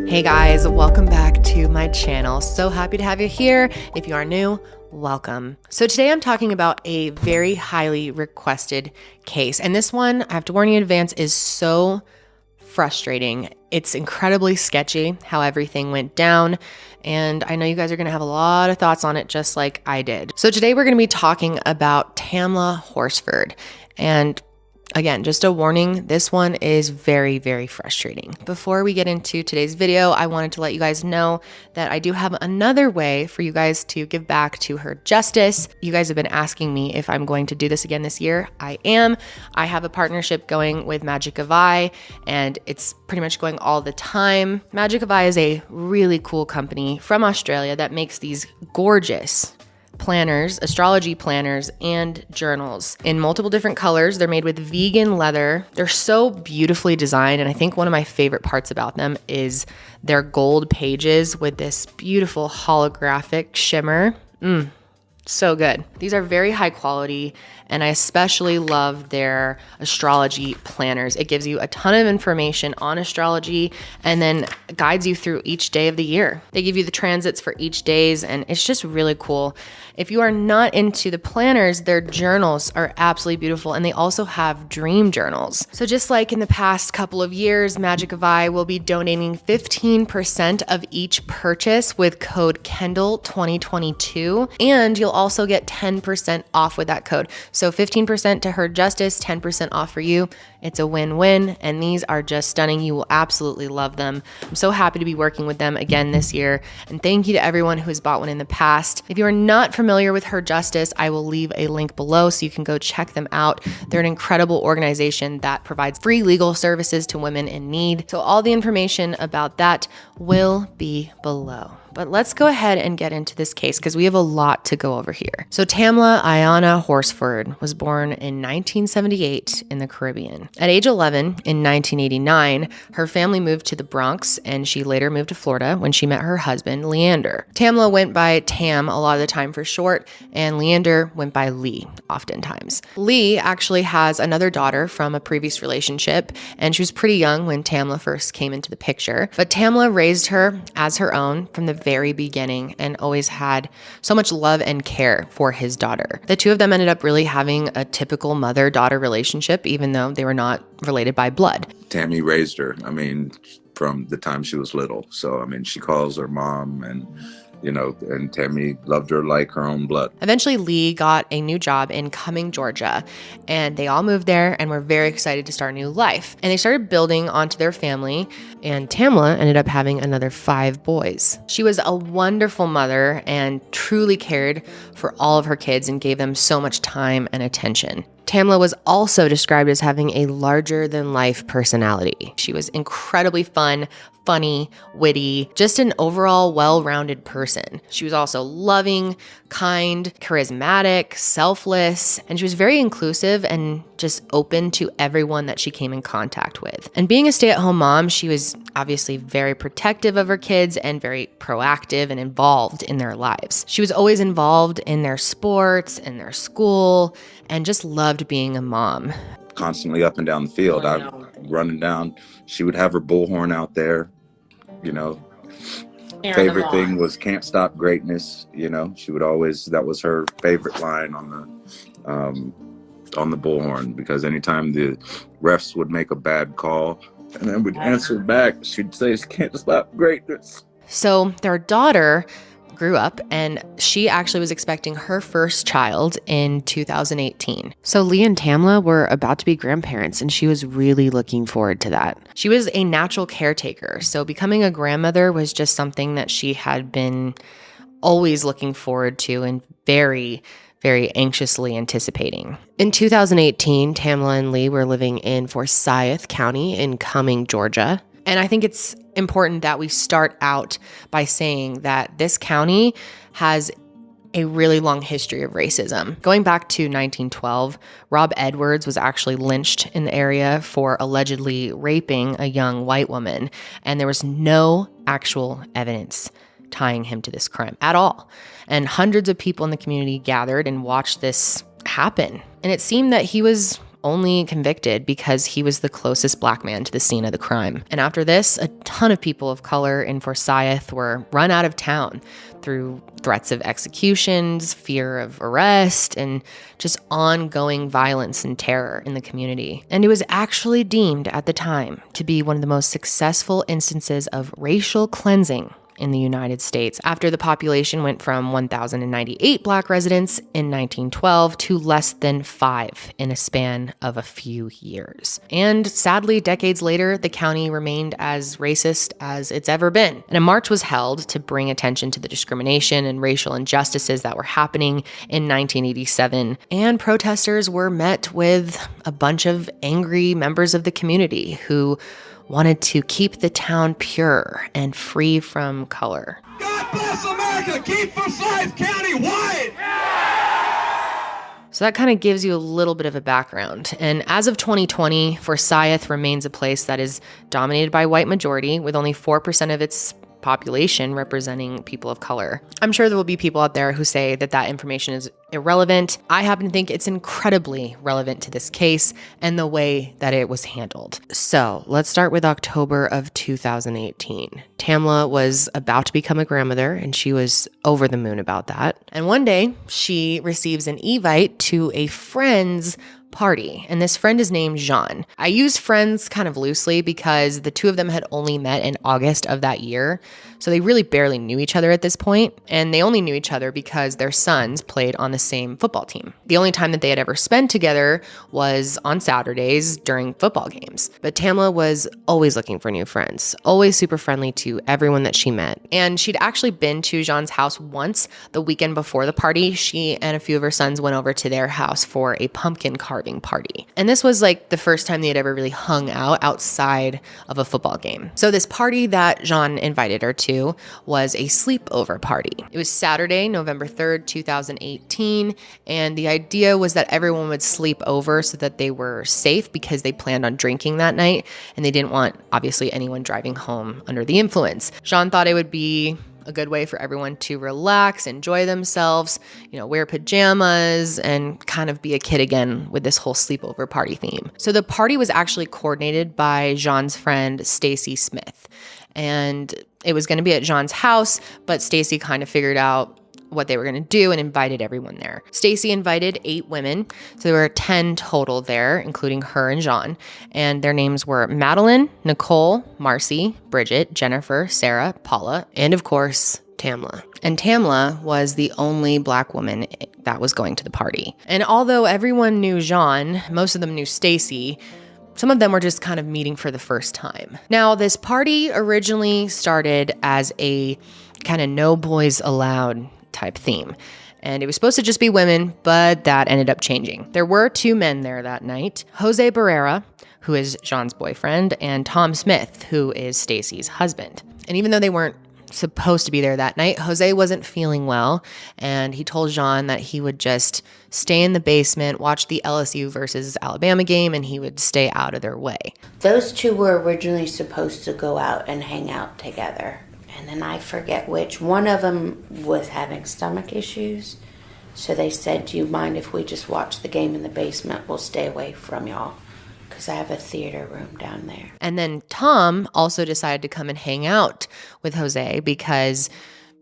Hey guys, welcome back to my channel. So happy to have you here. If you are new, welcome. So today I'm talking about a very highly requested case. And this one, I have to warn you in advance, is so frustrating. It's incredibly sketchy how everything went down. And I know you guys are going to have a lot of thoughts on it, just like I did. So today we're going to be talking about Tamla Horsford. And again, just a warning, this one is very, very frustrating. Before we get into today's video, I wanted to let you guys know that I do have another way for you guys to give back to her justice. You guys have been asking me if I'm going to do this again this year. I am. I have a partnership going with Magic of Eye, and it's pretty much going all the time. Magic of Eye is a really cool company from Australia that makes these gorgeous planners, astrology planners, and journals in multiple different colors. They're made with vegan leather. They're so beautifully designed. And I think one of my favorite parts about them is their gold pages with this beautiful holographic shimmer. So good. These are very high quality, and I especially love their astrology planners. It gives you a ton of information on astrology and then guides you through each day of the year. They give you the transits for each days, and it's just really cool. If you are not into the planners, their journals are absolutely beautiful, and they also have dream journals. So just like in the past couple of years, Magic of Eye will be donating 15% of each purchase with code Kendall2022, and you'll also get 10% off with that code. So 15% to her justice, 10% off for you. It's a win-win, and these are just stunning. You will absolutely love them. I'm so happy to be working with them again this year, and thank you to everyone who has bought one in the past. If you are not familiar with Her Justice, I will leave a link below so you can go check them out. They're an incredible organization that provides free legal services to women in need. So all the information about that will be below. But let's go ahead and get into this case because we have a lot to go over here. So Tamla Ayanna Horsford was born in 1978 in the Caribbean. At age 11 in 1989, her family moved to the Bronx, and she later moved to Florida when she met her husband, Leander. Tamla went by Tam a lot of the time for short, and Leander went by Lee oftentimes. Lee actually has another daughter from a previous relationship, and she was pretty young when Tamla first came into the picture. But Tamla raised her as her own from the very beginning and always had so much love and care for his daughter. The two of them ended up really having a typical mother-daughter relationship, even though they were not related by blood. Tammy raised her, from the time she was little. So, she calls her mom, and and Tammy loved her like her own blood. Eventually, Lee got a new job in Cumming, Georgia, and they all moved there and were very excited to start a new life. And they started building onto their family, and Tamla ended up having another 5 boys. She was a wonderful mother and truly cared for all of her kids and gave them so much time and attention. Tamla was also described as having a larger-than-life personality. She was incredibly fun, funny, witty, just an overall well-rounded person. She was also loving, kind, charismatic, selfless, and she was very inclusive and just open to everyone that she came in contact with. And being a stay-at-home mom, she was obviously very protective of her kids and very proactive and involved in their lives. She was always involved in their sports and their school and just loved being a mom. Constantly up and down the field. Running down. She would have her bullhorn out there, Favorite thing was "Can't Stop Greatness." She would always, that was her favorite line on the bullhorn, because anytime the refs would make a bad call and then would answer back, she'd say, "Can't stop greatness." So their daughter grew up, and she actually was expecting her first child in 2018. So Lee and Tamla were about to be grandparents, and she was really looking forward to that. She was a natural caretaker, so becoming a grandmother was just something that she had been always looking forward to and very anxiously anticipating. In 2018, Tamla and Lee were living in Forsyth County in Cumming, Georgia. And I think it's important that we start out by saying that this county has a really long history of racism. Going back to 1912, Rob Edwards was actually lynched in the area for allegedly raping a young white woman, and there was no actual evidence tying him to this crime at all. And hundreds of people in the community gathered and watched this happen. And it seemed that he was only convicted because he was the closest black man to the scene of the crime. And after this, a ton of people of color in Forsyth were run out of town through threats of executions, fear of arrest, and just ongoing violence and terror in the community. And it was actually deemed at the time to be one of the most successful instances of racial cleansing in the United States, after the population went from 1,098 black residents in 1912 to less than 5 in a span of a few years. And sadly, decades later, the county remained as racist as it's ever been. And a march was held to bring attention to the discrimination and racial injustices that were happening in 1987. And protesters were met with a bunch of angry members of the community who wanted to keep the town pure and free from color. God bless America! Keep Forsyth County white! So that kind of gives you a little bit of a background. And as of 2020, Forsyth remains a place that is dominated by white majority, with only 4% of its population representing people of color. I'm sure there will be people out there who say that that information is irrelevant. I happen to think it's incredibly relevant to this case and the way that it was handled. So let's start with October of 2018. Tamla was about to become a grandmother, and she was over the moon about that. And one day she receives an evite to a friend's party, and this friend is named Jean. I use friends kind of loosely because the two of them had only met in August of that year, so they really barely knew each other at this point, and they only knew each other because their sons played on the same football team. The only time that they had ever spent together was on Saturdays during football games. But Tamla was always looking for new friends, always super friendly to everyone that she met, and she'd actually been to Jean's house once the weekend before the party. She and a few of her sons went over to their house for a pumpkin carving party. And this was like the first time they had ever really hung out outside of a football game. So this party that Jean invited her to was a sleepover party. It was Saturday, November 3rd, 2018. And the idea was that everyone would sleep over so that they were safe because they planned on drinking that night. And they didn't want, obviously, anyone driving home under the influence. Jean thought it would be a good way for everyone to relax, enjoy themselves, wear pajamas, and kind of be a kid again with this whole sleepover party theme. So the party was actually coordinated by Jean's friend, Stacy Smith. And it was going to be at Jean's house, but Stacy kind of figured out what they were going to do and invited everyone there. Stacy invited 8 women, so there were 10 total there, including her and Jean, and their names were Madeline, Nicole, Marcy, Bridget, Jennifer, Sarah, Paula, and of course, Tamla. And Tamla was the only black woman that was going to the party. And although everyone knew Jean, most of them knew Stacy, some of them were just kind of meeting for the first time. Now, this party originally started as a kind of no boys allowed type theme. And it was supposed to just be women, but that ended up changing. There were 2 men there that night, Jose Barrera, who is Jean's boyfriend, and Tom Smith, who is Stacy's husband. And even though they weren't supposed to be there that night, Jose wasn't feeling well, and he told Jean that he would just stay in the basement, watch the LSU versus Alabama game, and he would stay out of their way. Those 2 were originally supposed to go out and hang out together. And then I forget which. One of them was having stomach issues. So they said, do you mind if we just watch the game in the basement? We'll stay away from y'all because I have a theater room down there. And then Tom also decided to come and hang out with Jose because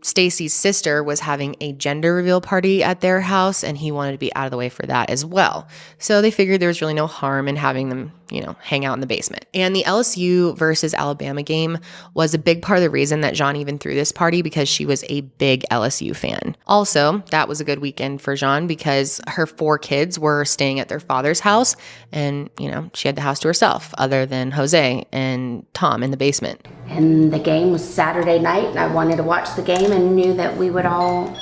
Stacy's sister was having a gender reveal party at their house, and he wanted to be out of the way for that as well. So they figured there was really no harm in having them, hang out in the basement. And the LSU versus Alabama game was a big part of the reason that Jean even threw this party, because she was a big LSU fan. Also, that was a good weekend for Jean because her 4 kids were staying at their father's house, and, she had the house to herself other than Jose and Tom in the basement. And the game was Saturday night, and I wanted to watch the game and knew that we would all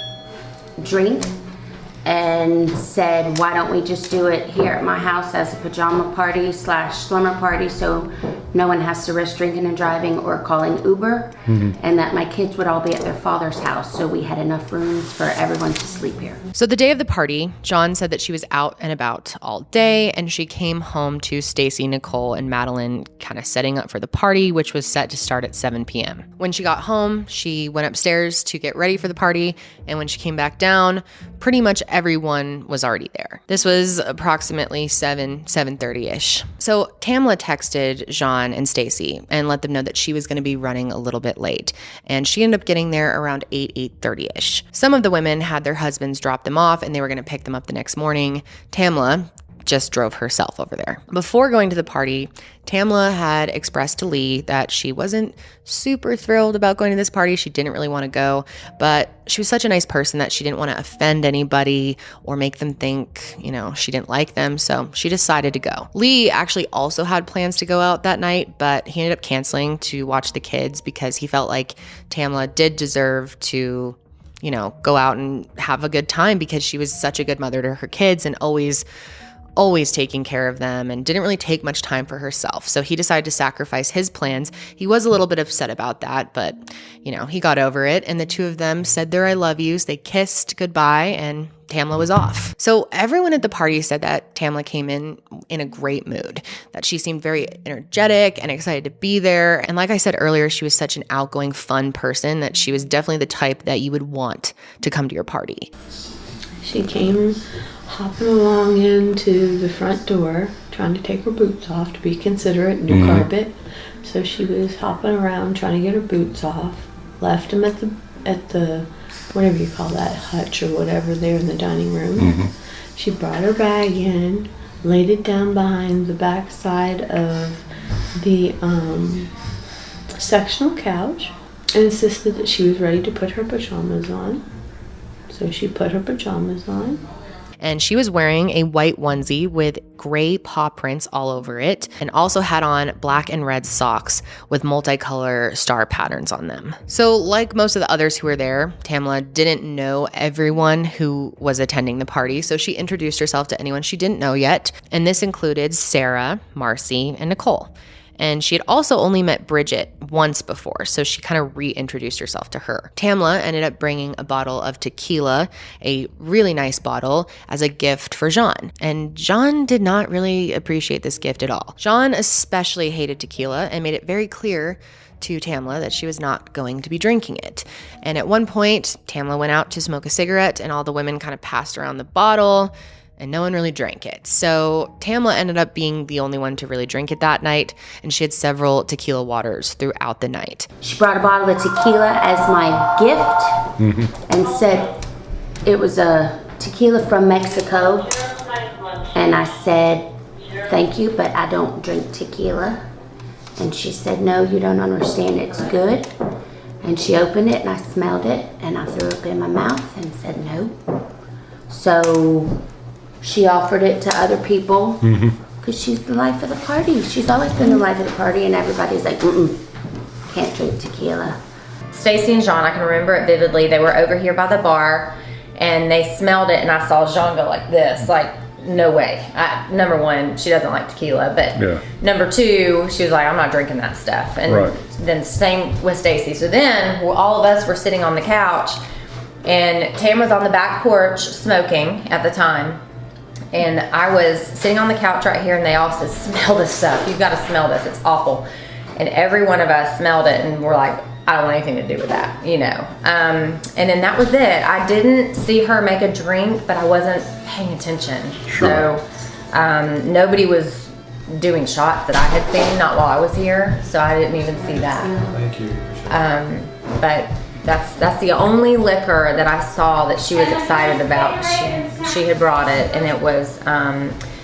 drink, and said, why don't we just do it here at my house as a pajama party / slumber party, so no one has to risk drinking and driving or calling Uber, and that my kids would all be at their father's house, so we had enough rooms for everyone to sleep here. So the day of the party, John said that she was out and about all day, and she came home to Stacy, Nicole, and Madeline kind of setting up for the party, which was set to start at 7 p.m. When she got home, she went upstairs to get ready for the party, and when she came back down, pretty much everyone was already there. This was approximately 7:30-ish. So Tamla texted John and Stacy and let them know that she was going to be running a little bit late, and she ended up getting there around 8:30-ish. Some of the women had their husbands drop them off, and they were going to pick them up the next morning. Tamla just drove herself over there. Before going to the party, Tamla had expressed to Lee that she wasn't super thrilled about going to this party. She didn't really want to go, but she was such a nice person that she didn't want to offend anybody or make them think, she didn't like them. So she decided to go. Lee actually also had plans to go out that night, but he ended up canceling to watch the kids because he felt like Tamla did deserve to go out and have a good time because she was such a good mother to her kids and always taking care of them and didn't really take much time for herself. So he decided to sacrifice his plans. He was a little bit upset about that, but he got over it. And the two of them said their I love yous. They kissed goodbye and Tamla was off. So everyone at the party said that Tamla came in a great mood, that she seemed very energetic and excited to be there. And like I said earlier, she was such an outgoing, fun person that she was definitely the type that you would want to come to your party. She came hopping along into the front door, trying to take her boots off to be considerate, new carpet. So she was hopping around trying to get her boots off, left them at the whatever you call that, hutch or whatever there in the dining room. She brought her bag in, laid it down behind the back side of the sectional couch, and insisted that she was ready to put her pajamas on. So she put her pajamas on. And she was wearing a white onesie with gray paw prints all over it and also had on black and red socks with multicolor star patterns on them. So like most of the others who were there, Tamla didn't know everyone who was attending the party, so she introduced herself to anyone she didn't know yet. And this included Sarah, Marcy, and Nicole. And she had also only met Bridget once before, so she kind of reintroduced herself to her. Tamla ended up bringing a bottle of tequila, a really nice bottle, as a gift for John. And John did not really appreciate this gift at all. John especially hated tequila and made it very clear to Tamla that she was not going to be drinking it. And at one point, Tamla went out to smoke a cigarette and all the women kind of passed around the bottle and no one really drank it. So Tamla ended up being the only one to really drink it that night, and she had several tequila waters throughout the night. She brought a bottle of tequila as my gift and said it was a tequila from Mexico. And I said, thank you, but I don't drink tequila. And she said, no, you don't understand, it's good. And she opened it and I smelled it and I threw it in my mouth and said no. So she offered it to other people because she's the life of the party. She's always been the life of the party, and everybody's like, can't drink tequila. Stacy and Jean, I can remember it vividly. They were over here by the bar, and they smelled it, and I saw Jean go like this, like, no way. Number one, she doesn't like tequila, but number two, she was like, I'm not drinking that stuff. And then same with Stacy. So then all of us were sitting on the couch, and Tam was on the back porch smoking at the time. And I was sitting on the couch right here, and they all said, smell this stuff. You've got to smell this. It's awful. And every one of us smelled it, and we're like, I don't want anything to do with that, And then that was it. I didn't see her make a drink, but I wasn't paying attention. Sure. So nobody was doing shots that I had seen, not while I was here. So I didn't even see that. Thank you. But that's the only liquor that I saw that she was excited about. She had brought it, and it was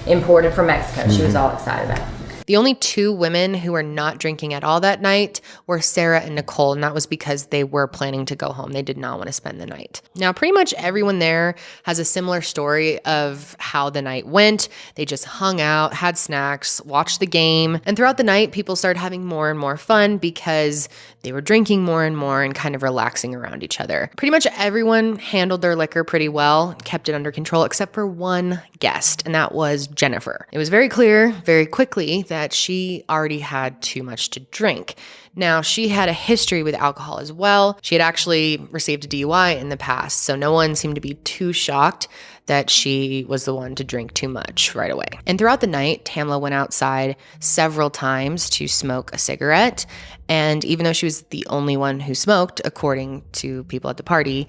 imported from Mexico. She was all excited about it. The only two women who were not drinking at all that night were Sarah and Nicole, and that was because they were planning to go home. They did not want to spend the night. Now, pretty much everyone there has a similar story of how the night went. They just hung out, had snacks, watched the game, and throughout the night, people started having more and more fun because they were drinking more and more and kind of relaxing around each other. Pretty much everyone handled their liquor pretty well, kept it under control, except for one guest, and that was Jennifer. It was very clear very quickly that that she already had too much to drink. Now, she had a history with alcohol as well. She had actually received a DUI in the past, so no one seemed to be too shocked that she was the one to drink too much right away. And throughout the night, Tamla went outside several times to smoke a cigarette. And even though she was the only one who smoked, according to people at the party,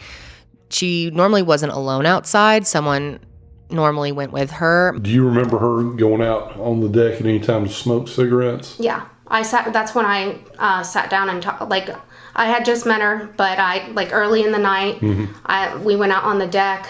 she normally wasn't alone outside. Someone normally went with her. Do you remember her going out on the deck at any time to smoke cigarettes? Yeah, that's when I sat down and I had just met her, but early in the night, we went out on the deck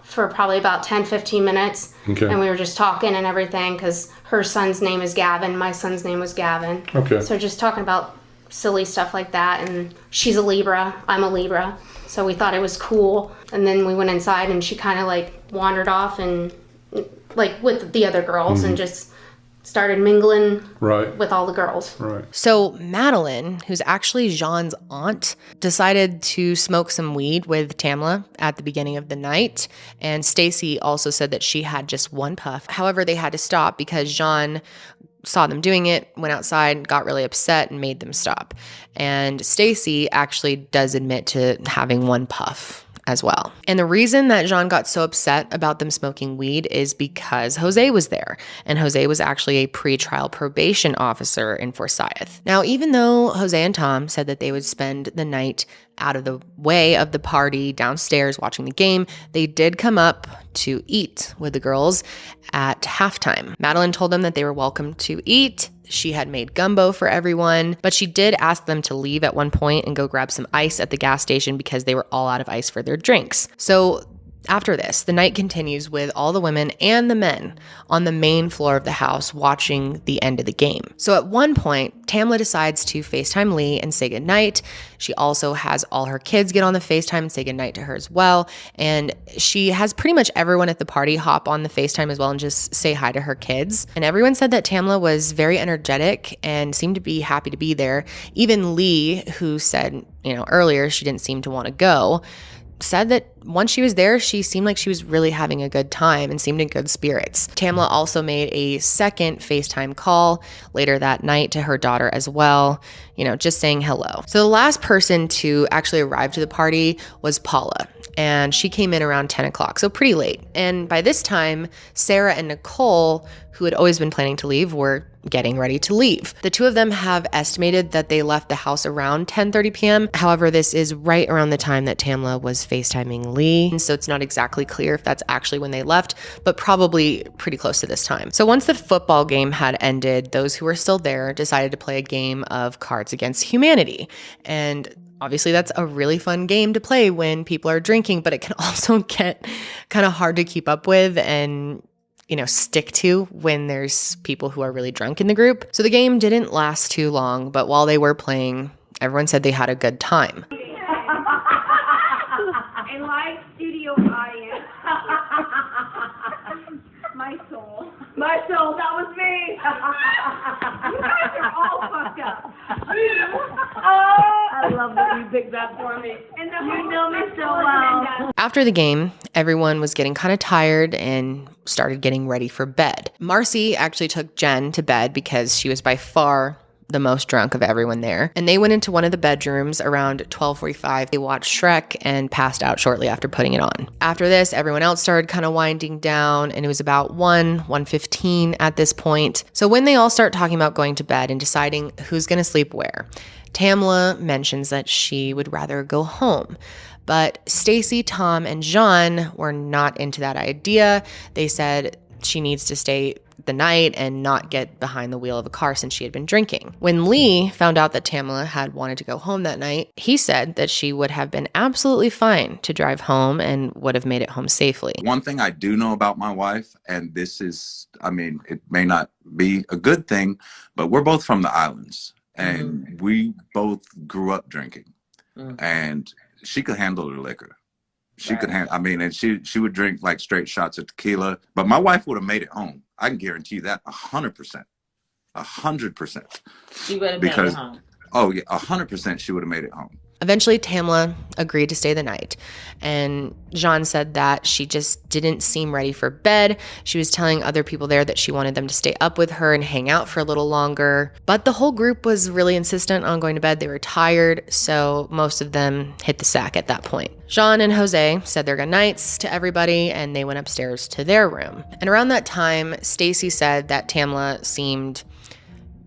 for probably about 10-15 minutes. Okay. And we were just talking and everything because her son's name is Gavin. My son's name was Gavin. Okay. So just talking about silly stuff like that. And she's a Libra. I'm a Libra. So we thought it was cool. And then we went inside and she kind of wandered off and with the other girls and just started mingling with all the girls. Right. So Madeline, who's actually Jean's aunt, decided to smoke some weed with Tamla at the beginning of the night. And Stacy also said that she had just one puff. However, they had to stop because Jean saw them doing it, went outside, got really upset, and made them stop. And Stacy actually does admit to having one puff as well. And the reason that Jean got so upset about them smoking weed is because Jose was there. And Jose was actually a pretrial probation officer in Forsyth. Now, even though Jose and Tom said that they would spend the night out of the way of the party downstairs watching the game, they did come up to eat with the girls at halftime. Madeline told them that they were welcome to eat. She had made gumbo for everyone, but she did ask them to leave at one point and go grab some ice at the gas station because they were all out of ice for their drinks. So after this, the night continues with all the women and the men on the main floor of the house watching the end of the game. So at one point, Tamla decides to FaceTime Lee and say goodnight. She also has all her kids get on the FaceTime and say goodnight to her as well. And she has pretty much everyone at the party hop on the FaceTime as well and just say hi to her kids. And everyone said that Tamla was very energetic and seemed to be happy to be there. Even Lee, who said, earlier she didn't seem to want to go, said that once she was there, she seemed like she was really having a good time and seemed in good spirits. Tamla also made a second FaceTime call later that night to her daughter as well, just saying hello. So the last person to actually arrive to the party was Paula, and she came in around 10 o'clock, so pretty late. And by this time, Sarah and Nicole, who had always been planning to leave, were getting ready to leave. The two of them have estimated that they left the house around 10:30 p.m. However, this is right around the time that Tamla was FaceTiming Lee, and so it's not exactly clear if that's actually when they left, but probably pretty close to this time. So once the football game had ended, those who were still there decided to play a game of Cards Against Humanity. And obviously, that's a really fun game to play when people are drinking, but it can also get kind of hard to keep up with and stick to when there's people who are really drunk in the group. So the game didn't last too long, but while they were playing, everyone said they had a good time. A live studio audience. My soul. My soul, that was me. You guys are all fucked up. I love that you picked that for me. And you know me so well. After the game, everyone was getting kind of tired and started getting ready for bed. Marcy actually took Jen to bed because she was by far the most drunk of everyone there. And they went into one of the bedrooms around 12:45. They watched Shrek and passed out shortly after putting it on. After this, everyone else started kind of winding down, and it was about 1:15 at this point. So when they all start talking about going to bed and deciding who's going to sleep where, Tamla mentions that she would rather go home. But Stacy, Tom, and Jean were not into that idea. They said she needs to stay the night and not get behind the wheel of a car since she had been drinking. When Lee found out that Tamla had wanted to go home that night, he said that she would have been absolutely fine to drive home and would have made it home safely. One thing I do know about my wife, and this is, it may not be a good thing, but we're both from the islands and we both grew up drinking and she could handle the liquor. She could handle, and she would drink like straight shots of tequila, but my wife would have made it home. I can guarantee you that 100%. 100%. She would have made it home. Oh yeah, 100% she would have made it home. Eventually, Tamla agreed to stay the night, and Jean said that she just didn't seem ready for bed. She was telling other people there that she wanted them to stay up with her and hang out for a little longer, but the whole group was really insistent on going to bed. They were tired, so most of them hit the sack at that point. Jean and Jose said their goodnights to everybody, and they went upstairs to their room. And around that time, Stacy said that Tamla seemed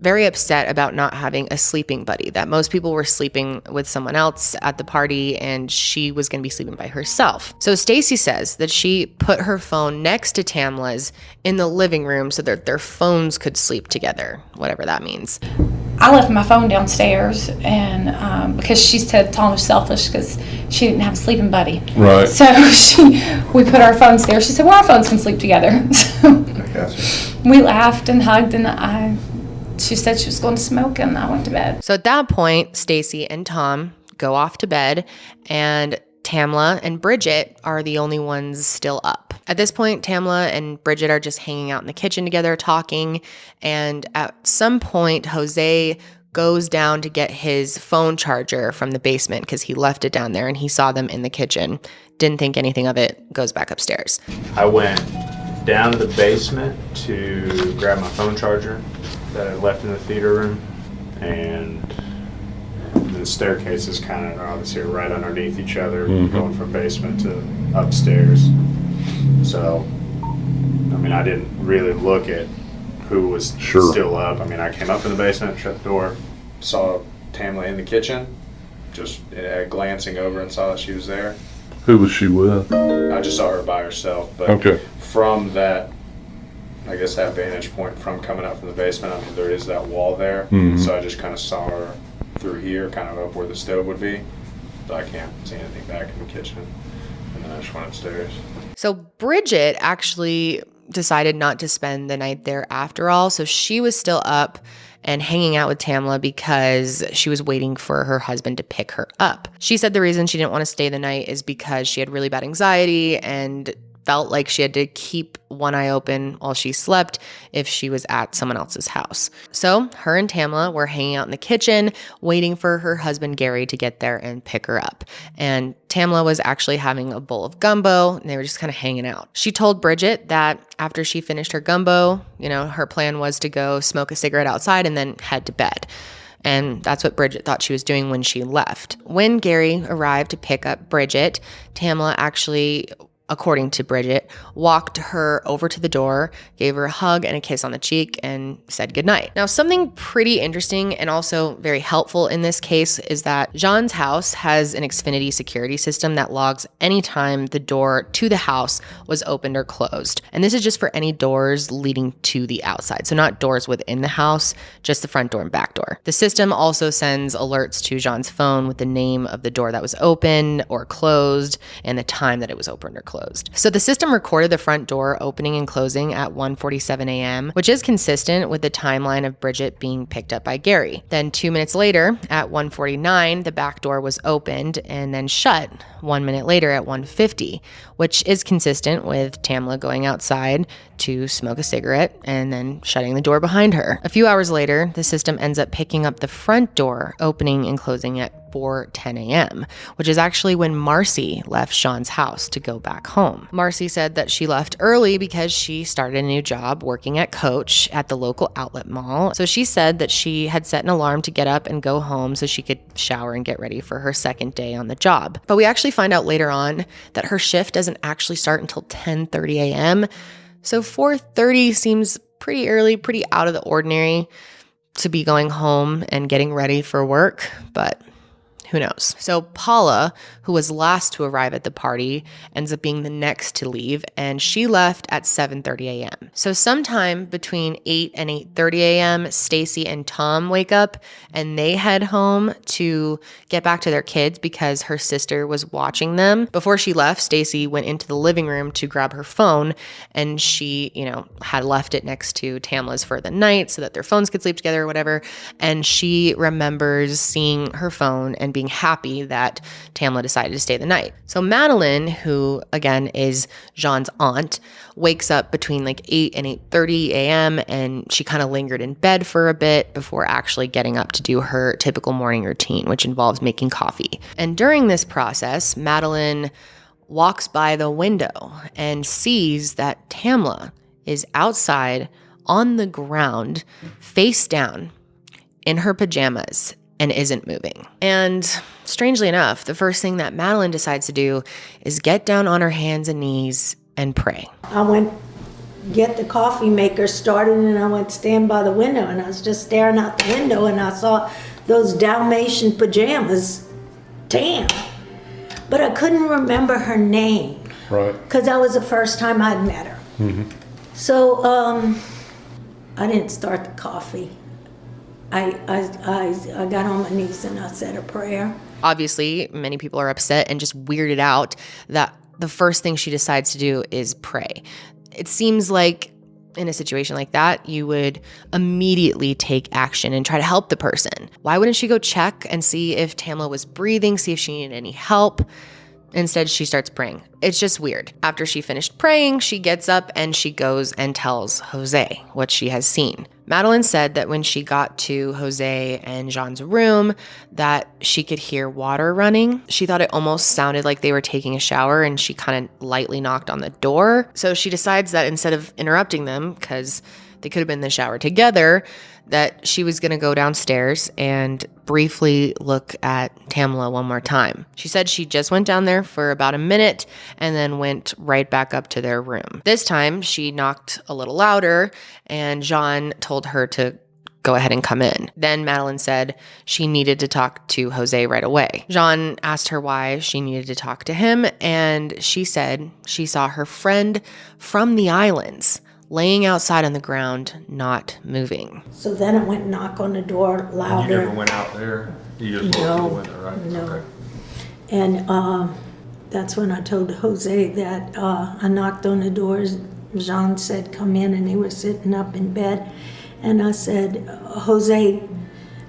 very upset about not having a sleeping buddy, that most people were sleeping with someone else at the party and she was going to be sleeping by herself. So Stacy says that she put her phone next to Tamla's in the living room so that their phones could sleep together, whatever that means. I left my phone downstairs, and because she said Tom was selfish because she didn't have a sleeping buddy. Right. So we put our phones there. She said, well, our phones can sleep together. So we laughed and hugged, and she said she was going to smoke, and I went to bed. So at that point, Stacy and Tom go off to bed, and Tamla and Bridget are the only ones still up. At this point, Tamla and Bridget are just hanging out in the kitchen together, talking, and at some point, Jose goes down to get his phone charger from the basement because he left it down there, and he saw them in the kitchen. Didn't think anything of it, goes back upstairs. I went down to the basement to grab my phone charger that I left in the theater room, and the staircases kind of obviously are right underneath each other, going from basement to upstairs. So, I mean, I didn't really look at who was still up. I mean, I came up in the basement, shut the door, saw Tamla in the kitchen, just glancing over and saw that she was there. Who was she with? I just saw her by herself, but from that, I guess that vantage point from coming up from the basement, I mean, there is that wall there, so I just kind of saw her through here, kind of up where the stove would be, but I can't see anything back in the kitchen, and then I just went upstairs. So Bridget actually decided not to spend the night there after all, so she was still up and hanging out with Tamla because she was waiting for her husband to pick her up. She said the reason she didn't want to stay the night is because she had really bad anxiety and felt like she had to keep one eye open while she slept if she was at someone else's house. So her and Tamla were hanging out in the kitchen waiting for her husband Gary to get there and pick her up. And Tamla was actually having a bowl of gumbo, and they were just kind of hanging out. She told Bridget that after she finished her gumbo, her plan was to go smoke a cigarette outside and then head to bed. And that's what Bridget thought she was doing when she left. When Gary arrived to pick up Bridget, Tamla actually, according to Bridget, walked her over to the door, gave her a hug and a kiss on the cheek, and said goodnight. Now, something pretty interesting and also very helpful in this case is that Jean's house has an Xfinity security system that logs any time the door to the house was opened or closed. And this is just for any doors leading to the outside. So not doors within the house, just the front door and back door. The system also sends alerts to Jean's phone with the name of the door that was open or closed and the time that it was opened or closed. So the system recorded the front door opening and closing at 1:47 a.m., which is consistent with the timeline of Bridget being picked up by Gary. Then 2 minutes later, at 1:49, the back door was opened and then shut 1 minute later at 1:50, which is consistent with Tamla going outside to smoke a cigarette and then shutting the door behind her. A few hours later, the system ends up picking up the front door opening and closing at 4:10 a.m., which is actually when Marcy left Sean's house to go back home. Marcy said that she left early because she started a new job working at Coach at the local outlet mall. So she said that she had set an alarm to get up and go home so she could shower and get ready for her second day on the job. But we actually find out later on that her shift doesn't actually start until 10:30 a.m. So 4:30 seems pretty early, pretty out of the ordinary to be going home and getting ready for work, but who knows? So Paula, who was last to arrive at the party, ends up being the next to leave, and she left at 7:30 a.m. So sometime between 8 and 8:30 a.m., Stacy and Tom wake up, and they head home to get back to their kids because her sister was watching them. Before she left, Stacy went into the living room to grab her phone, and she, had left it next to Tamla's for the night so that their phones could sleep together or whatever, and she remembers seeing her phone and being happy that Tamla decided to stay the night. So Madeline, who again is Jean's aunt, wakes up between like 8 and 8:30 a.m. and she kind of lingered in bed for a bit before actually getting up to do her typical morning routine, which involves making coffee. And during this process, Madeline walks by the window and sees that Tamla is outside on the ground, face down, in her pajamas, and isn't moving. And strangely enough, the first thing that Madeline decides to do is get down on her hands and knees and pray. I went get the coffee maker started, and I went stand by the window, and I was just staring out the window, and I saw those Dalmatian pajamas tan. But I couldn't remember her name. Right. Because that was the first time I'd met her. Mm-hmm. So I didn't start the coffee. I got on my knees and I said a prayer. Obviously, many people are upset and just weirded out that the first thing she decides to do is pray. It seems like in a situation like that, you would immediately take action and try to help the person. Why wouldn't she go check and see if Tamla was breathing, see if she needed any help? Instead, she starts praying. It's just weird. After she finished praying, she gets up and she goes and tells Jose what she has seen. Madeline said that when she got to Jose and Jean's room, that she could hear water running. She thought it almost sounded like they were taking a shower, and she kind of lightly knocked on the door. So she decides that instead of interrupting them, because they could have been in the shower together, that she was going to go downstairs and briefly look at Tamla one more time. She said she just went down there for about a minute and then went right back up to their room. This time she knocked a little louder, and Jean told her to go ahead and come in. Then Madeline said she needed to talk to Jose right away. Jean asked her why she needed to talk to him, and she said she saw her friend from the islands laying outside on the ground, not moving. So then I went and knocked on the door louder. You never went out there? You just walked through the window, right? No. Okay. And that's when I told Jose that I knocked on the doors. Jean said, come in, and they were sitting up in bed. And I said, Jose,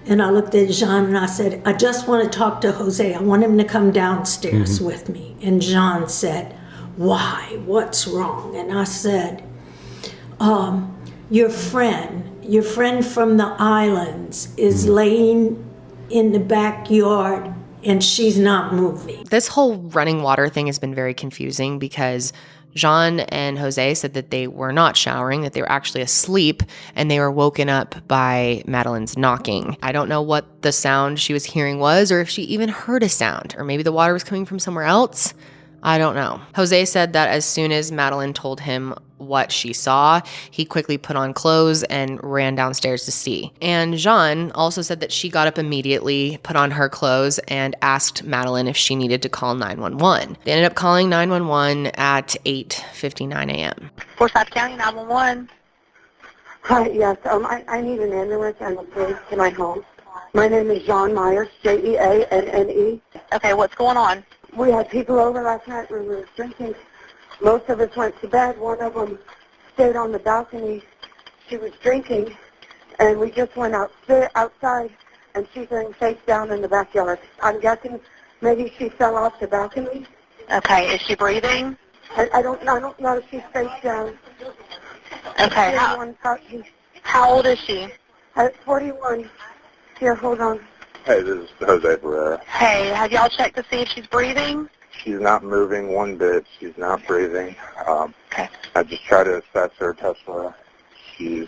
and I looked at Jean and I said, I just want to talk to Jose. I want him to come downstairs with me. And Jean said, why? What's wrong? And I said, your friend from the islands is laying in the backyard and she's not moving. This whole running water thing has been very confusing because Jean and Jose said that they were not showering, that they were actually asleep, and they were woken up by Madeline's knocking. I don't know what the sound she was hearing was, or if she even heard a sound, or maybe the water was coming from somewhere else. I don't know. Jose said that as soon as Madeline told him what she saw, he quickly put on clothes and ran downstairs to see. And Jean also said that she got up immediately, put on her clothes, and asked Madeline if she needed to call 911. They ended up calling 911 at 8:59 a.m. Horsford County 911. Hi, yes. I need an ambulance and a police to my home. My name is Jean Myers, Jeanne. Okay, what's going on? We had people over last night. We were drinking. Most of us went to bed. One of them stayed on the balcony. She was drinking, and we just went outside, and she's laying face down in the backyard. I'm guessing maybe she fell off the balcony. Okay, is she breathing? I don't know if she's face down. Okay. How old is she? 41. Here, hold on. Hey, this is Jose Barrera. Hey, have y'all checked to see if she's breathing? She's not moving one bit. She's not breathing. Okay. I just try to assess her, touch her. She's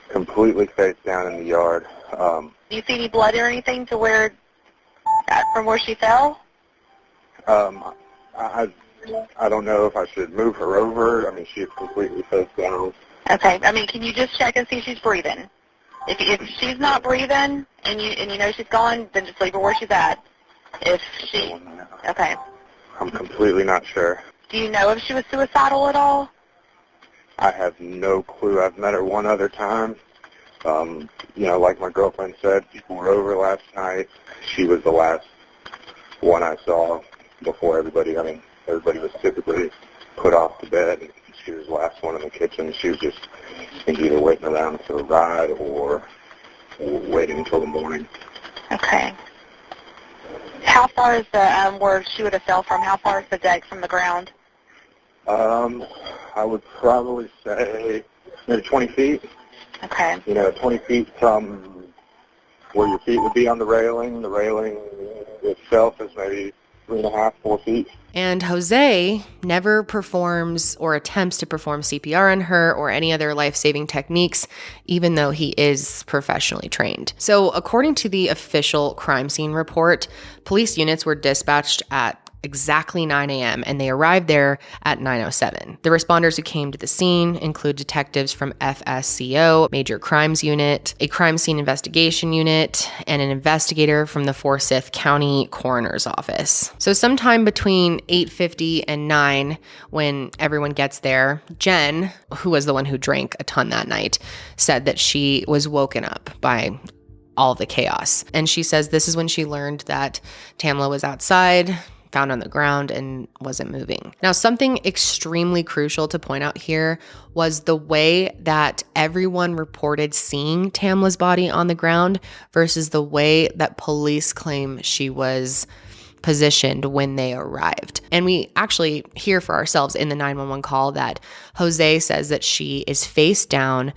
completely face down in the yard. Do you see any blood or anything to where, from where she fell? I don't know if I should move her over. I mean, she's completely face down. Okay. I mean, can you just check and see if she's breathing? If she's not breathing and you know she's gone, then just leave her where she's at. If she, okay. I'm completely not sure. Do you know if she was suicidal at all? I have no clue. I've met her one other time. You know, like my girlfriend said, people were over last night. She was the last one I saw before everybody. I mean, everybody was typically put off to bed. She was the last one in the kitchen. She was just either waiting around for a ride or waiting until the morning. Okay. How far is the where she would have fell from? How far is the deck from the ground? I would probably say maybe 20 feet. Okay. 20 feet from where your feet would be on the railing. The railing itself is maybe 3.5, 4 feet. And Jose never performs or attempts to perform CPR on her or any other life-saving techniques, even though he is professionally trained. So according to the official crime scene report, police units were dispatched at exactly 9 a.m. and they arrived there at 9:07. The responders who came to the scene include detectives from FSCO, Major Crimes Unit, a crime scene investigation unit, and an investigator from the Forsyth County Coroner's Office. So sometime between 8:50 and 9, when everyone gets there, Jen, who was the one who drank a ton that night, said that she was woken up by all the chaos. And she says this is when she learned that Tamla was outside, found on the ground, and wasn't moving. Now, something extremely crucial to point out here was the way that everyone reported seeing Tamla's body on the ground versus the way that police claim she was positioned when they arrived. And we actually hear for ourselves in the 911 call that Jose says that she is face down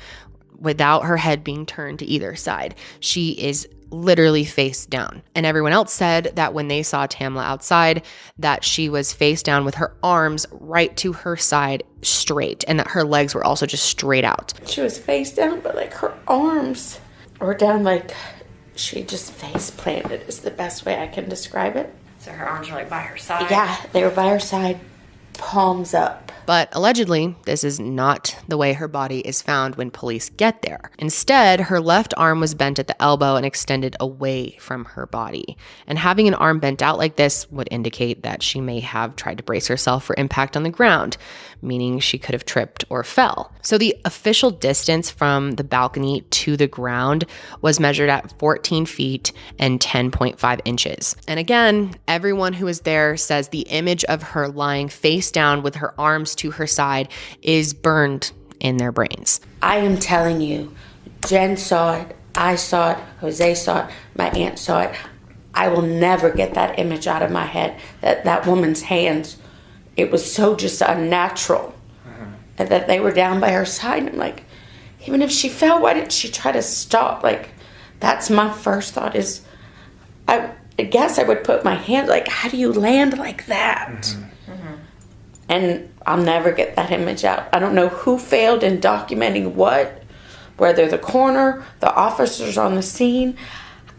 without her head being turned to either side. She is literally face down. And everyone else said that when they saw Tamla outside, that she was face down with her arms right to her side straight, and that her legs were also just straight out. She was face down, but like her arms were down, like she just face planted is the best way I can describe it. So her arms were like by her side? Yeah, they were by her side, palms up. But allegedly, this is not the way her body is found when police get there. Instead, her left arm was bent at the elbow and extended away from her body. And having an arm bent out like this would indicate that she may have tried to brace herself for impact on the ground, meaning she could have tripped or fell. So the official distance from the balcony to the ground was measured at 14 feet and 10.5 inches. And again, everyone who was there says the image of her lying face down with her arms to her side is burned in their brains. I am telling you, Jen saw it, I saw it, Jose saw it, my aunt saw it. I will never get that image out of my head, that woman's hands. It was so just unnatural. And that they were down by her side. I'm like, even if she fell, why didn't she try to stop? Like, that's my first thought is, I guess I would put my hand, like, how do you land like that? And I'll never get that image out. I don't know who failed in documenting what, whether the coroner, the officers on the scene.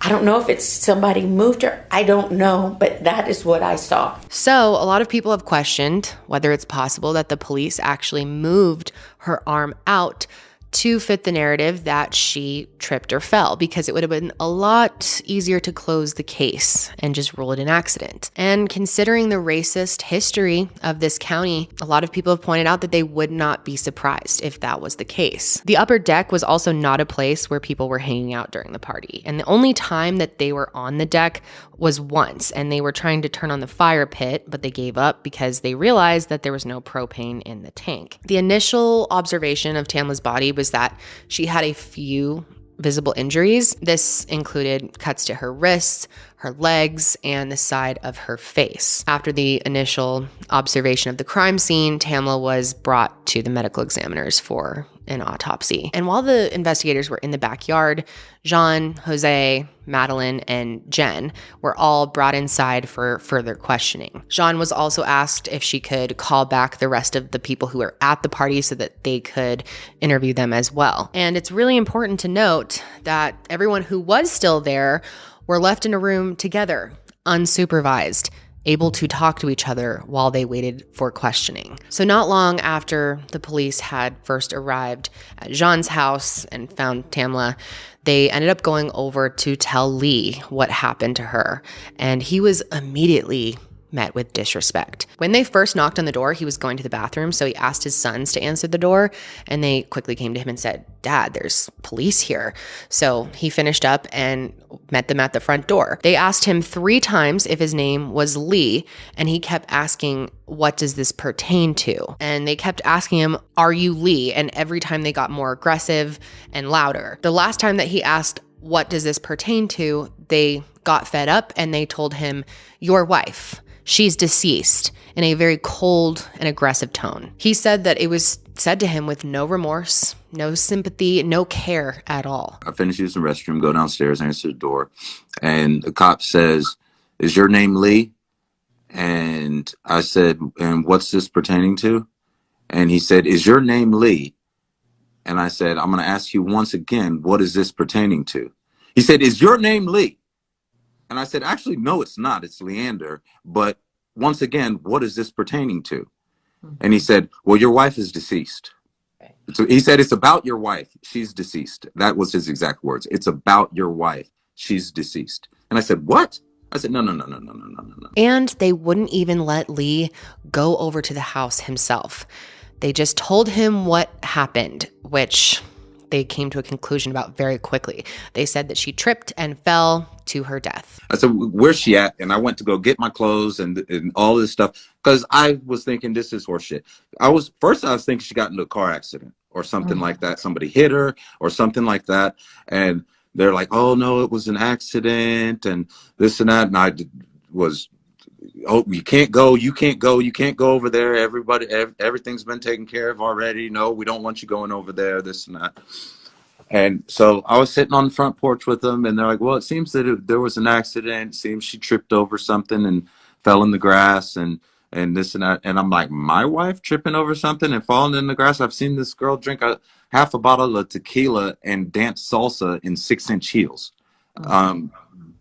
I don't know if it's somebody moved her. I don't know, but that is what I saw. So a lot of people have questioned whether it's possible that the police actually moved her arm out to fit the narrative that she tripped or fell, because it would have been a lot easier to close the case and just rule it an accident. And considering the racist history of this county, a lot of people have pointed out that they would not be surprised if that was the case. The upper deck was also not a place where people were hanging out during the party. And the only time that they were on the deck was once, and they were trying to turn on the fire pit, but they gave up because they realized that there was no propane in the tank. The initial observation of Tamla's body was that she had a few visible injuries. This included cuts to her wrists, her legs, and the side of her face. After the initial observation of the crime scene, Tamla was brought to the medical examiners for an autopsy. And while the investigators were in the backyard, Jean, Jose, Madeline, and Jen were all brought inside for further questioning. Jean was also asked if she could call back the rest of the people who were at the party so that they could interview them as well. And it's really important to note that everyone who was still there were left in a room together, unsupervised, able to talk to each other while they waited for questioning. So not long after the police had first arrived at Jean's house and found Tamla, they ended up going over to tell Lee what happened to her, and he was immediately met with disrespect. When they first knocked on the door, he was going to the bathroom, so he asked his sons to answer the door, and they quickly came to him and said, "Dad, there's police here." So he finished up and met them at the front door. They asked him 3 times if his name was Lee, and he kept asking, "What does this pertain to?" And they kept asking him, "Are you Lee?" And every time they got more aggressive and louder. The last time that he asked, "What does this pertain to?" they got fed up and they told him, "Your wife, she's deceased," in a very cold and aggressive tone. He said that it was said to him with no remorse, no sympathy, no care at all. I finish using the restroom, go downstairs, answer the door, and the cop says, "Is your name Lee?" And I said, "And what's this pertaining to?" And he said, "Is your name Lee?" And I said, "I'm going to ask you once again, what is this pertaining to?" He said, "Is your name Lee?" And I said, "Actually, no, it's not. It's Leander. But once again, what is this pertaining to?" And he said, "Well, your wife is deceased." So he said, "It's about your wife. She's deceased." That was his exact words. "It's about your wife. She's deceased." And I said, "What?" I said, no. And they wouldn't even let Lee go over to the house himself. They just told him what happened, which they came to a conclusion about very quickly. They said that she tripped and fell to her death. I said, "Where's she at?" And I went to go get my clothes and all this stuff because I was thinking this is horseshit. I was thinking she got into a car accident or something like that. Somebody hit her or something like that. And they're like, "Oh no, it was an accident," and this and that. And I was, "Oh, you can't go over there. Everything's been taken care of already. No, we don't want you going over there, this and that." And so I was sitting on the front porch with them, and they're like, "Well, it seems that there was an accident. It seems she tripped over something and fell in the grass and this and that." And I'm like, "My wife tripping over something and falling in the grass? I've seen this girl drink half a bottle of tequila and dance salsa in 6-inch heels.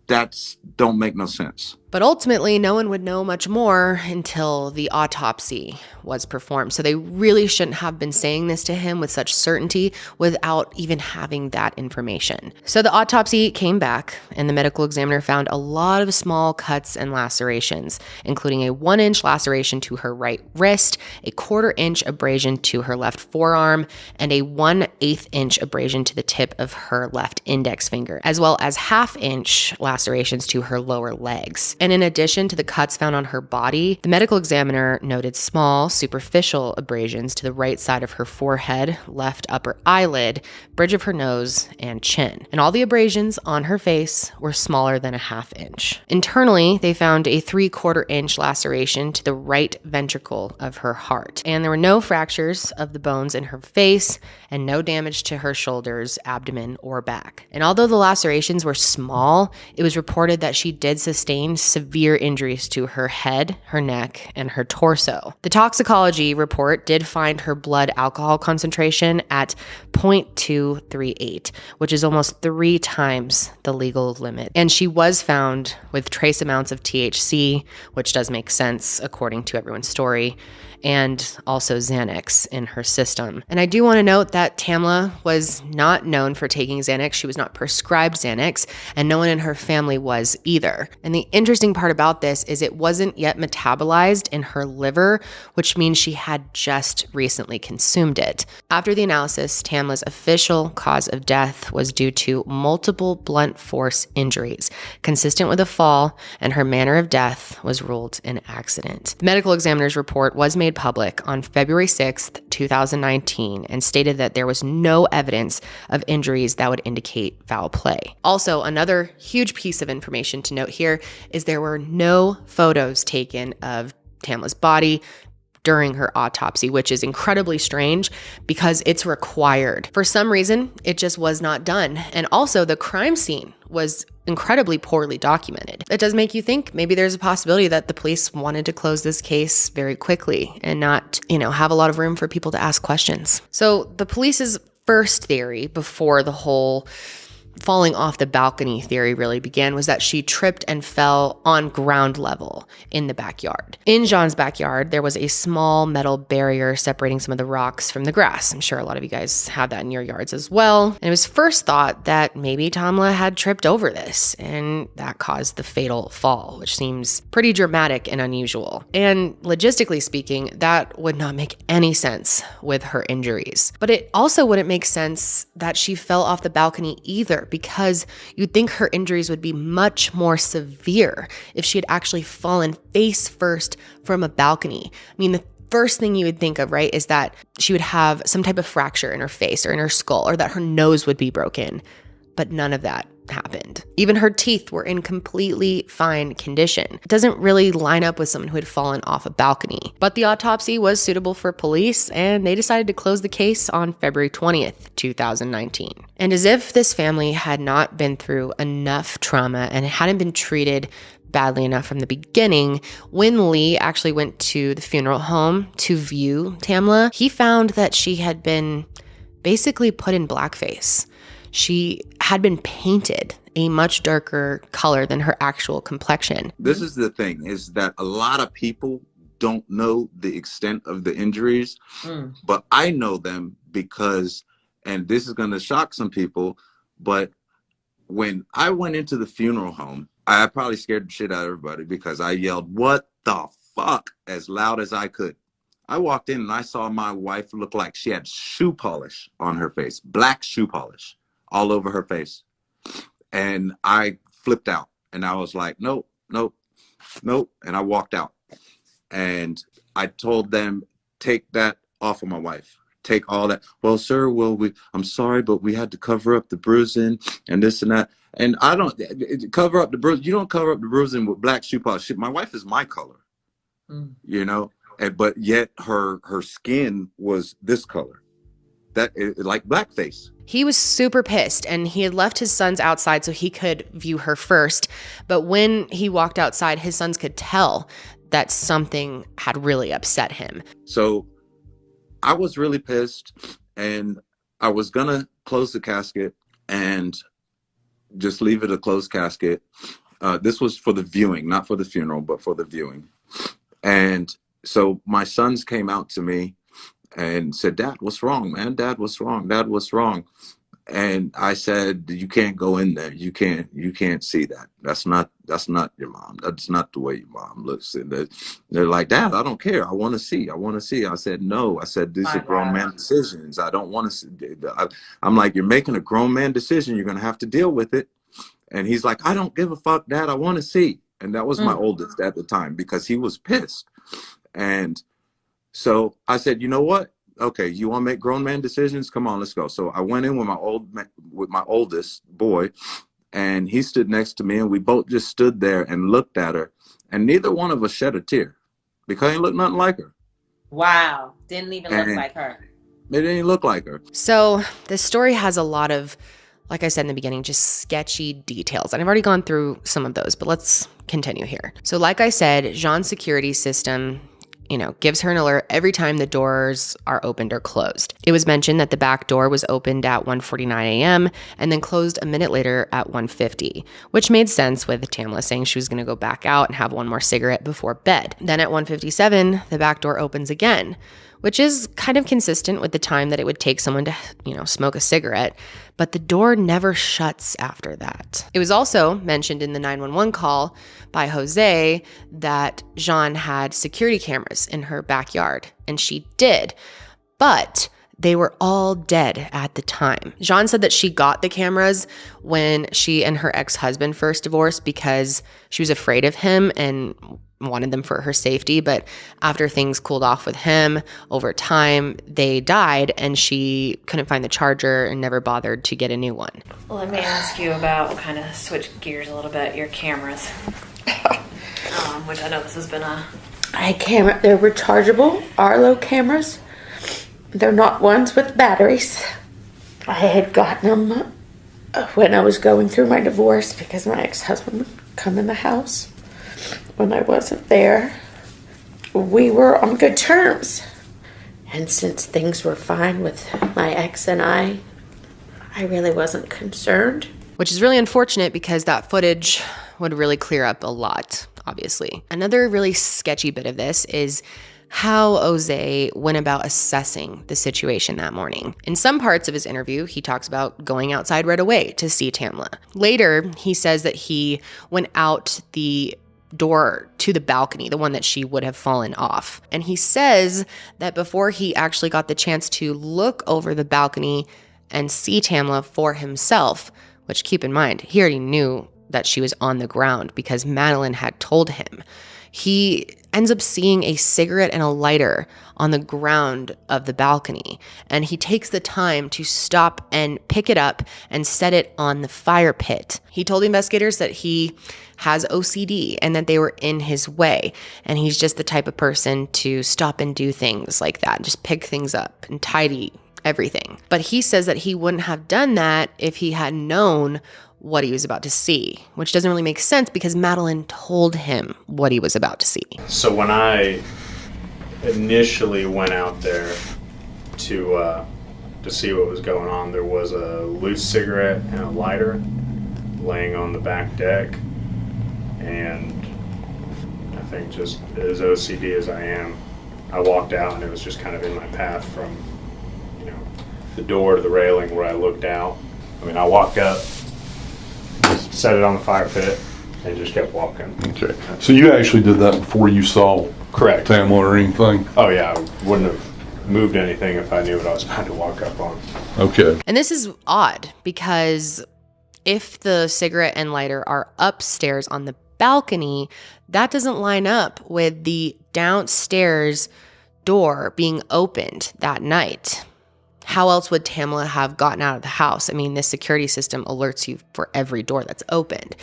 That's don't make no sense." But ultimately, no one would know much more until the autopsy was performed. So they really shouldn't have been saying this to him with such certainty without even having that information. So the autopsy came back, and the medical examiner found a lot of small cuts and lacerations, including a 1-inch laceration to her right wrist, a 1/4-inch abrasion to her left forearm, and a 1/8-inch abrasion to the tip of her left index finger, as well as 1/2-inch lacerations to her lower legs. And in addition to the cuts found on her body, the medical examiner noted small, superficial abrasions to the right side of her forehead, left upper eyelid, bridge of her nose, and chin. And all the abrasions on her face were smaller than a 1/2-inch. Internally, they found a 3/4-inch laceration to the right ventricle of her heart. And there were no fractures of the bones in her face and no damage to her shoulders, abdomen, or back. And although the lacerations were small, it was reported that she did sustain severe injuries to her head, her neck, and her torso. The toxicology report did find her blood alcohol concentration at 0.238, which is almost 3 times the legal limit. And she was found with trace amounts of THC, which does make sense according to everyone's story, and also Xanax in her system. And I do want to note that Tamla was not known for taking Xanax. She was not prescribed Xanax, and no one in her family was either. And the interesting part about this is it wasn't yet metabolized in her liver, which means she had just recently consumed it. After the analysis, Tamla's official cause of death was due to multiple blunt force injuries, consistent with a fall, and her manner of death was ruled an accident. The medical examiner's report was made public on February 6th, 2019, and stated that there was no evidence of injuries that would indicate foul play. Also, another huge piece of information to note here is there were no photos taken of Tamla's body during her autopsy, which is incredibly strange because it's required. For some reason, it just was not done. And also, the crime scene was incredibly poorly documented. It does make you think maybe there's a possibility that the police wanted to close this case very quickly and not, have a lot of room for people to ask questions. So the police's first theory before the whole falling off the balcony theory really began was that she tripped and fell on ground level in the backyard. In Jean's backyard, there was a small metal barrier separating some of the rocks from the grass. I'm sure a lot of you guys have that in your yards as well. And it was first thought that maybe Tamla had tripped over this and that caused the fatal fall, which seems pretty dramatic and unusual. And logistically speaking, that would not make any sense with her injuries. But it also wouldn't make sense that she fell off the balcony either, because you'd think her injuries would be much more severe if she had actually fallen face first from a balcony. I mean, the first thing you would think of, right, is that she would have some type of fracture in her face or in her skull, or that her nose would be broken. But none of that happened. Even her teeth were in completely fine condition. It doesn't really line up with someone who had fallen off a balcony. But the autopsy was suitable for police, and they decided to close the case on February 20th, 2019. And as if this family had not been through enough trauma and hadn't been treated badly enough from the beginning, when Lee actually went to the funeral home to view Tamla, he found that she had been basically put in blackface. She had been painted a much darker color than her actual complexion. This is the thing, is that a lot of people don't know the extent of the injuries, but I know them because, and this is going to shock some people, but when I went into the funeral home, I probably scared the shit out of everybody because I yelled, "What the fuck?" as loud as I could. I walked in and I saw my wife look like she had shoe polish on her face, black shoe polish all over her face. And I flipped out and I was like, nope, nope, nope. And I walked out and I told them, take that off of my wife. Take all that. Well, sir, I'm sorry, but we had to cover up the bruising and this and that. And I don't cover up the bruise. You don't cover up the bruising with black shoe polish. My wife is my color, you know, but yet her skin was this color. That like blackface. He was super pissed, and he had left his sons outside so he could view her first. But when he walked outside, his sons could tell that something had really upset him. So I was really pissed, and I was gonna close the casket and just leave it a closed casket. This was for the viewing, not for the funeral, but for the viewing. And so my sons came out to me and said, "Dad, what's wrong, man? Dad, what's wrong? Dad, what's wrong?" And I said, "You can't go in there. You can't see that. That's not your mom. That's not the way your mom looks." And they're like, "Dad, I don't care. I want to see. I said, "No." I said, "These are grown man decisions. I don't want to see." I'm like, "You're making a grown man decision. You're going to have to deal with it." And he's like, "I don't give a fuck, Dad. I want to see." And that was my oldest at the time because he was pissed. And so I said, "You know what? Okay, you want to make grown man decisions? Come on, let's go." So I went in with my oldest boy, and he stood next to me, and we both just stood there and looked at her, and neither one of us shed a tear because he looked nothing like her. Wow, didn't even look like her. It didn't look like her. So this story has a lot of, like I said in the beginning, just sketchy details. And I've already gone through some of those, but let's continue here. So like I said, Jean's security system, gives her an alert every time the doors are opened or closed. It was mentioned that the back door was opened at 1:49 a.m. and then closed a minute later at 1:50, which made sense with Tamla saying she was going to go back out and have one more cigarette before bed. Then at 1:57, the back door opens again, which is kind of consistent with the time that it would take someone to, smoke a cigarette, but the door never shuts after that. It was also mentioned in the 911 call by Jose that Jean had security cameras in her backyard, and she did, but they were all dead at the time. Jean said that she got the cameras when she and her ex-husband first divorced because she was afraid of him and wanted them for her safety, but after things cooled off with him over time, they died, and she couldn't find the charger and never bothered to get a new one. Well, let me ask you about, kind of switch gears a little bit, your cameras, which I know this has been They're rechargeable Arlo cameras. They're not ones with batteries. I had gotten them when I was going through my divorce because my ex-husband would come in the house when I wasn't there. We were on good terms. And since things were fine with my ex and I really wasn't concerned. Which is really unfortunate because that footage would really clear up a lot, obviously. Another really sketchy bit of this is how Jose went about assessing the situation that morning. In some parts of his interview, he talks about going outside right away to see Tamla. Later, he says that he went out the door to the balcony, the one that she would have fallen off. And he says that before he actually got the chance to look over the balcony and see Tamla for himself, which keep in mind, he already knew that she was on the ground because Madeline had told him. he ends up seeing a cigarette and a lighter on the ground of the balcony. And he takes the time to stop and pick it up and set it on the fire pit. He told investigators that he has OCD and that they were in his way. And he's just the type of person to stop and do things like that, just pick things up and tidy everything. But he says that he wouldn't have done that if he had known what he was about to see, which doesn't really make sense because Madeline told him what he was about to see. So when I initially went out there to see what was going on, there was a loose cigarette and a lighter laying on the back deck. And I think, just as OCD as I am, I walked out and it was just kind of in my path from, the door to the railing where I looked out. I mean, I walked up, set it on the fire pit, and just kept walking. Okay. So you actually did that before you saw Correct. Tamla or anything? Oh yeah, I wouldn't have moved anything if I knew what I was about to walk up on. Okay. And this is odd because if the cigarette and lighter are upstairs on the balcony, that doesn't line up with the downstairs door being opened that night. How else would Tamla have gotten out of the house? I mean, this security system alerts you for every door that's opened.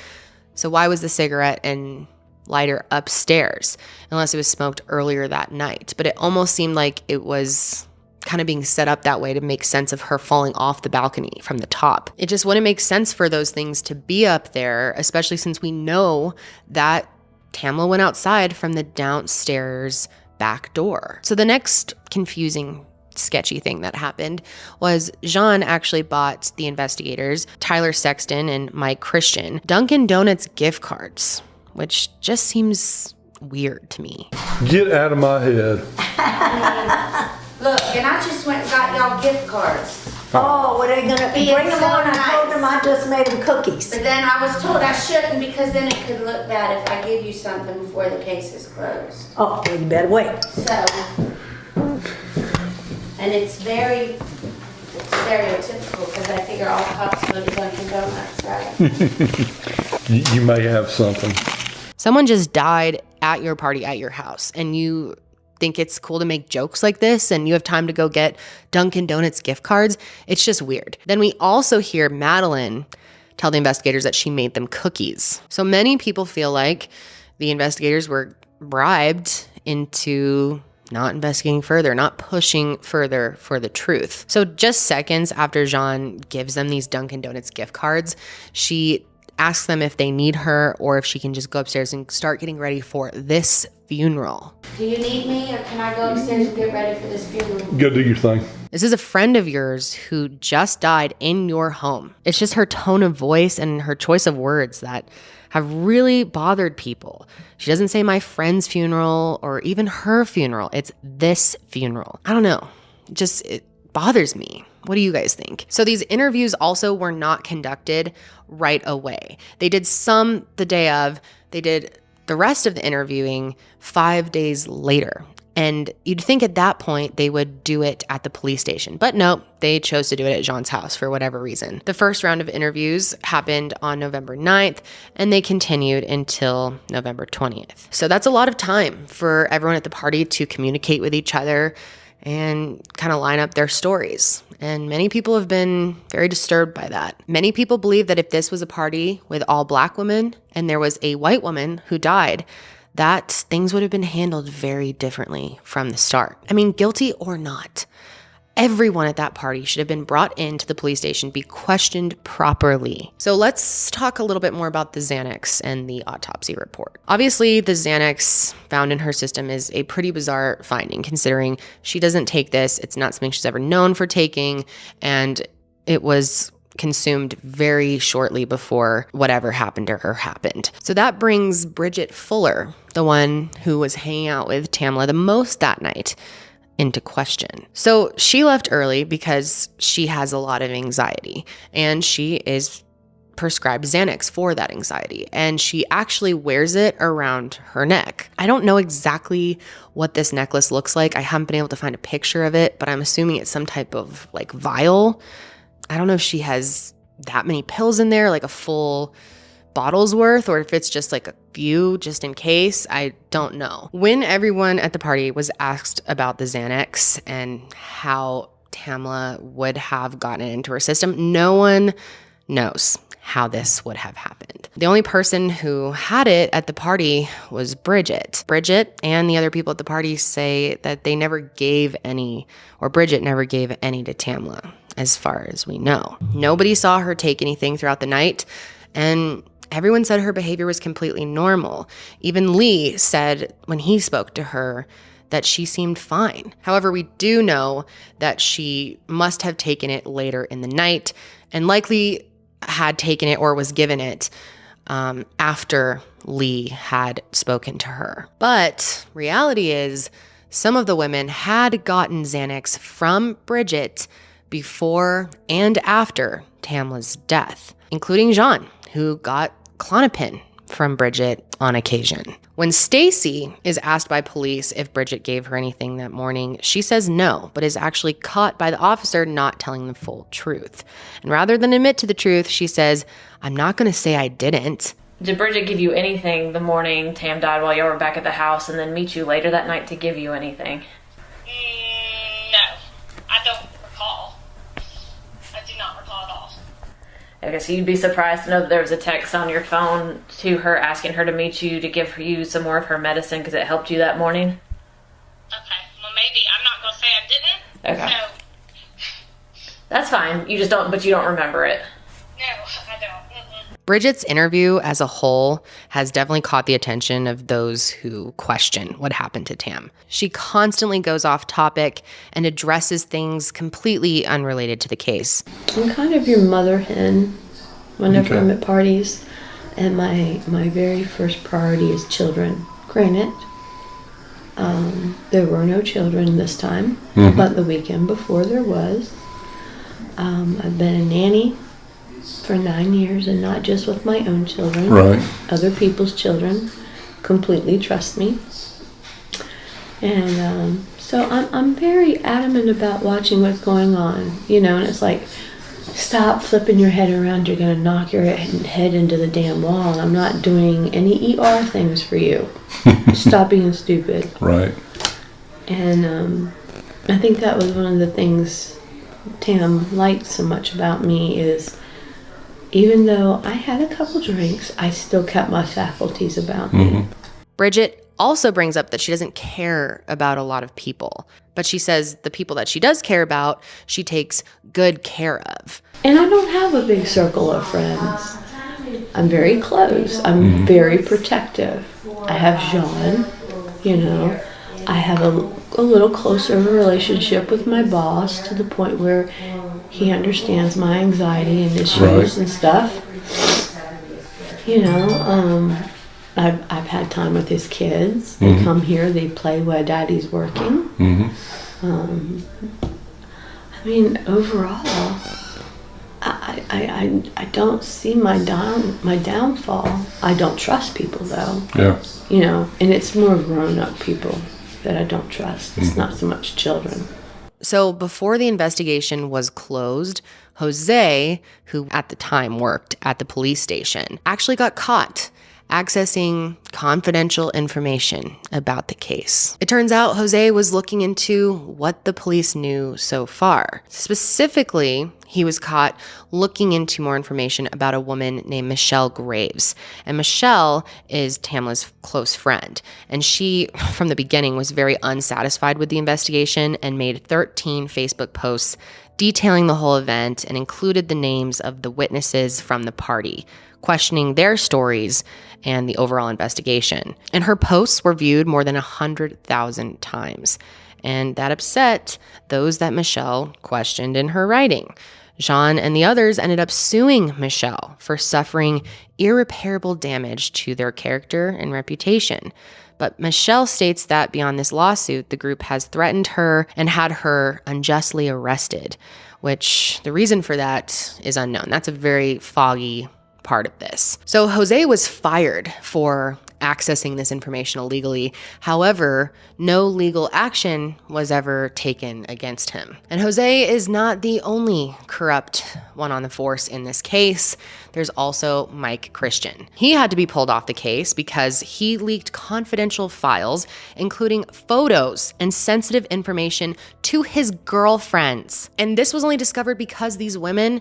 So why was the cigarette and lighter upstairs? Unless it was smoked earlier that night. But it almost seemed like it was kind of being set up that way to make sense of her falling off the balcony from the top. It just wouldn't make sense for those things to be up there, especially since we know that Tamla went outside from the downstairs back door. So the next confusing sketchy thing that happened was Jean actually bought the investigators, Tyler Sexton and Mike Christian, Dunkin' Donuts gift cards, which just seems weird to me. Get out of my head. Look, and I just went and got y'all gift cards. Oh, were they gonna bring them on? I told them I just made them cookies. But then I was told I shouldn't because then it could look bad if I give you something before the case is closed. Oh, well, you better wait. So, and it's very stereotypical because I figure all cops go to Dunkin' Donuts, right? You may have something. Someone just died at your party at your house and you think it's cool to make jokes like this and you have time to go get Dunkin' Donuts gift cards. It's just weird. Then we also hear Madeline tell the investigators that she made them cookies. So many people feel like the investigators were bribed into not investigating further, not pushing further for the truth. So just seconds after Jean gives them these Dunkin' Donuts gift cards, she asks them if they need her or if she can just go upstairs and start getting ready for this funeral. Do you need me or can I go upstairs and get ready for this funeral? Go do your thing. This is a friend of yours who just died in your home. It's just her tone of voice and her choice of words that have really bothered people. She doesn't say my friend's funeral or even her funeral. It's this funeral. I don't know. It bothers me. What do you guys think? So these interviews also were not conducted right away. They did some the day of. They did the rest of the interviewing 5 days later. And you'd think at that point they would do it at the police station. But no, they chose to do it at Jean's house for whatever reason. The first round of interviews happened on November 9th, and they continued until November 20th. So that's a lot of time for everyone at the party to communicate with each other and kind of line up their stories. And many people have been very disturbed by that. Many people believe that if this was a party with all black women and there was a white woman who died, that things would have been handled very differently from the start. I mean, guilty or not, everyone at that party should have been brought into the police station, be questioned properly. So let's talk a little bit more about the Xanax and the autopsy report. Obviously, the Xanax found in her system is a pretty bizarre finding, considering she doesn't take this. It's not something she's ever known for taking, and it was consumed very shortly before whatever happened to her happened. So that brings Bridget Fuller, the one who was hanging out with Tamla the most that night, into question. So she left early because she has a lot of anxiety and she is prescribed Xanax for that anxiety, and she actually wears it around her neck. I don't know exactly what this necklace looks like. I haven't been able to find a picture of it, but I'm assuming it's some type of vial. I don't know if she has that many pills in there, like a full bottles worth or if it's just like a few just in case. I don't know. When everyone at the party was asked about the Xanax and how Tamla would have gotten it into her system, no one knows how this would have happened. The only person who had it at the party was Bridget. Bridget and the other people at the party say that they never gave any, or Bridget never gave any to Tamla, as far as we know. Nobody saw her take anything throughout the night, and everyone said her behavior was completely normal. Even Lee said when he spoke to her that she seemed fine. However, we do know that she must have taken it later in the night and likely had taken it or was given it after Lee had spoken to her. But reality is some of the women had gotten Xanax from Bridget before and after Tamla's death, including Jean, who got Klonopin from Bridget on occasion. When Stacy is asked by police if Bridget gave her anything that morning, she says no, but is actually caught by the officer not telling the full truth. And rather than admit to the truth, she says, "I'm not going to say I didn't." Did Bridget give you anything the morning Tam died while you were back at the house and then meet you later that night to give you anything? No, I don't recall. I do not recall at all. Okay, so you'd be surprised to know that there was a text on your phone to her asking her to meet you to give you some more of her medicine because it helped you that morning? Okay, well maybe. I'm not going to say I didn't. Okay. So. That's fine. You just don't, but you don't remember it. No, I don't. Mm-mm. Bridget's interview as a whole has definitely caught the attention of those who question what happened to Tam. She constantly goes off topic and addresses things completely unrelated to the case. I'm kind of your mother hen whenever I'm at parties, and my very first priority is children. Granted, there were no children this time, but the weekend before there was. I've been a nanny for 9 years, and not just with my own children, other people's children completely trust me. And so I'm very adamant about watching what's going on, you know, and it's like, stop flipping your head around, you're going to knock your head into the damn wall. I'm not doing any ER things for you. Stop being stupid. Right. And I think that was one of the things Tam liked so much about me is even though I had a couple drinks, I still kept my faculties about me. Bridget also brings up that she doesn't care about a lot of people, but she says the people that she does care about, she takes good care of. And I don't have a big circle of friends. I'm very close. I'm very protective. I have Jean, you know. I have a little closer of a relationship with my boss to the point where he understands my anxiety and issues and stuff. You know, I've had time with his kids. They come here, they play while daddy's working. I mean, overall, I don't see my downfall. I don't trust people though. Yeah. You know, and it's more grown-up people that I don't trust. It's not so much children. So before the investigation was closed, Jose, who at the time worked at the police station, actually got caught accessing confidential information about the case. It turns out Jose was looking into what the police knew so far. Specifically, he was caught looking into more information about a woman named Michelle Graves. And Michelle is Tamla's close friend. And she, from the beginning, was very unsatisfied with the investigation and made 13 Facebook posts detailing the whole event and included the names of the witnesses from the party, questioning their stories and the overall investigation. And her posts were viewed more than 100,000 times. And that upset those that Michelle questioned in her writing. Jean and the others ended up suing Michelle for suffering irreparable damage to their character and reputation. But Michelle states that beyond this lawsuit, the group has threatened her and had her unjustly arrested, which the reason for that is unknown. That's a very foggy part of this. So Jose was fired for accessing this information illegally. However, no legal action was ever taken against him. And Jose is not the only corrupt one on the force in this case. There's also Mike Christian. He had to be pulled off the case because he leaked confidential files, including photos and sensitive information to his girlfriends. And this was only discovered because these women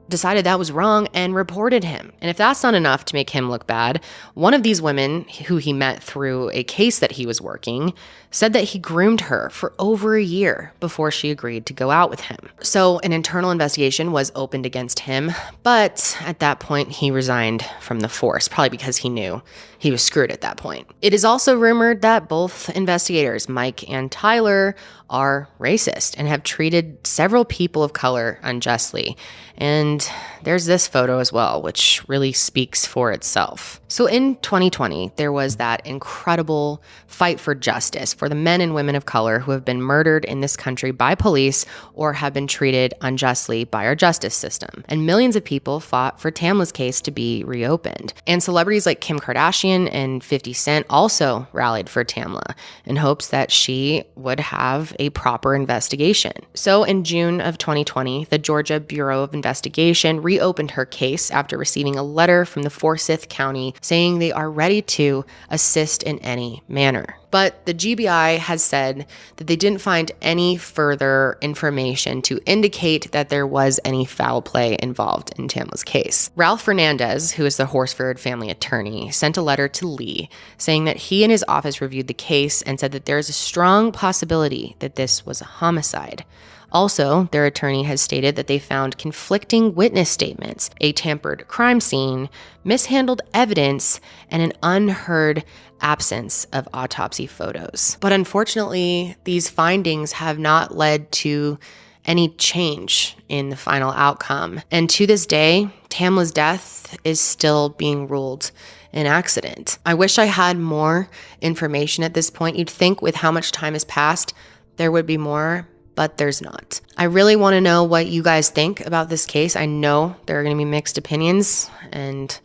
decided that was wrong and reported him. And if that's not enough to make him look bad, one of these women who he met through a case that he was working said that he groomed her for over a year before she agreed to go out with him. So an internal investigation was opened against him, but at that point he resigned from the force, probably because he knew he was screwed at that point. It is also rumored that both investigators, Mike and Tyler, are racist and have treated several people of color unjustly. And there's this photo as well, which really speaks for itself. So in 2020, there was that incredible fight for justice for the men and women of color who have been murdered in this country by police or have been treated unjustly by our justice system. And millions of people fought for Tamla's case to be reopened. And celebrities like Kim Kardashian and 50 Cent also rallied for Tamla in hopes that she would have a proper investigation. So in June of 2020, the Georgia Bureau of Investigation reopened her case after receiving a letter from the Forsyth County saying they are ready to assist in any manner. But the GBI has said that they didn't find any further information to indicate that there was any foul play involved in Tamla's case. Ralph Fernandez, who is the Horsford family attorney, sent a letter to Lee saying that he and his office reviewed the case and said that there is a strong possibility that this was a homicide. Also, their attorney has stated that they found conflicting witness statements, a tampered crime scene, mishandled evidence, and an unheard absence of autopsy photos. But unfortunately, these findings have not led to any change in the final outcome. And to this day, Tamla's death is still being ruled an accident. I wish I had more information at this point. You'd think with how much time has passed, there would be more, but there's not. I really want to know what you guys think about this case. I know there are going to be mixed opinions and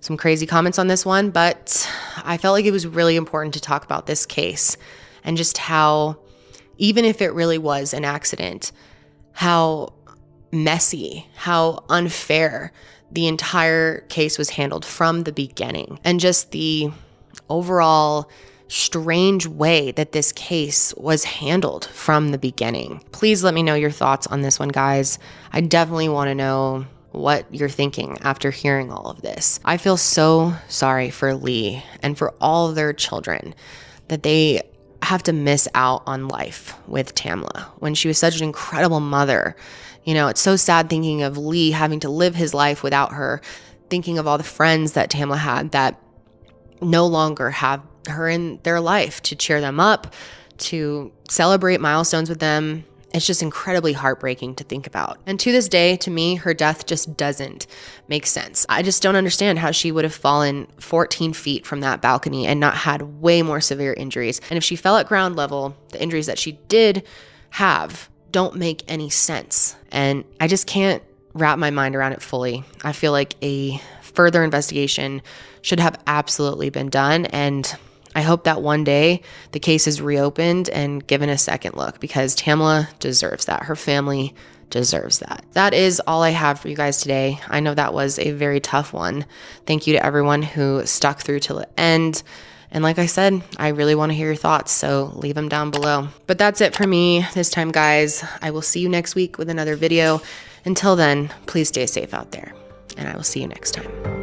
some crazy comments on this one, but I felt like it was really important to talk about this case and just how, even if it really was an accident, how messy, how unfair the entire case was handled from the beginning, and just the overall strange way that this case was handled from the beginning. Please let me know your thoughts on this one, guys. I definitely want to know what you're thinking after hearing all of this. I feel so sorry for Lee and for all of their children that they have to miss out on life with Tamla when she was such an incredible mother. You know, it's so sad thinking of Lee having to live his life without her, thinking of all the friends that Tamla had that no longer have her in their life to cheer them up, to celebrate milestones with them. It's just incredibly heartbreaking to think about. And to this day, to me, her death just doesn't make sense. I just don't understand how she would have fallen 14 feet from that balcony and not had way more severe injuries. And if she fell at ground level, the injuries that she did have don't make any sense. And I just can't wrap my mind around it fully. I feel like a further investigation should have absolutely been done. And I hope that one day the case is reopened and given a second look, because Tamla deserves that. Her family deserves that. That is all I have for you guys today. I know that was a very tough one. Thank you to everyone who stuck through till the end. And like I said, I really want to hear your thoughts, so leave them down below. But that's it for me this time, guys. I will see you next week with another video. Until then, please stay safe out there, and I will see you next time.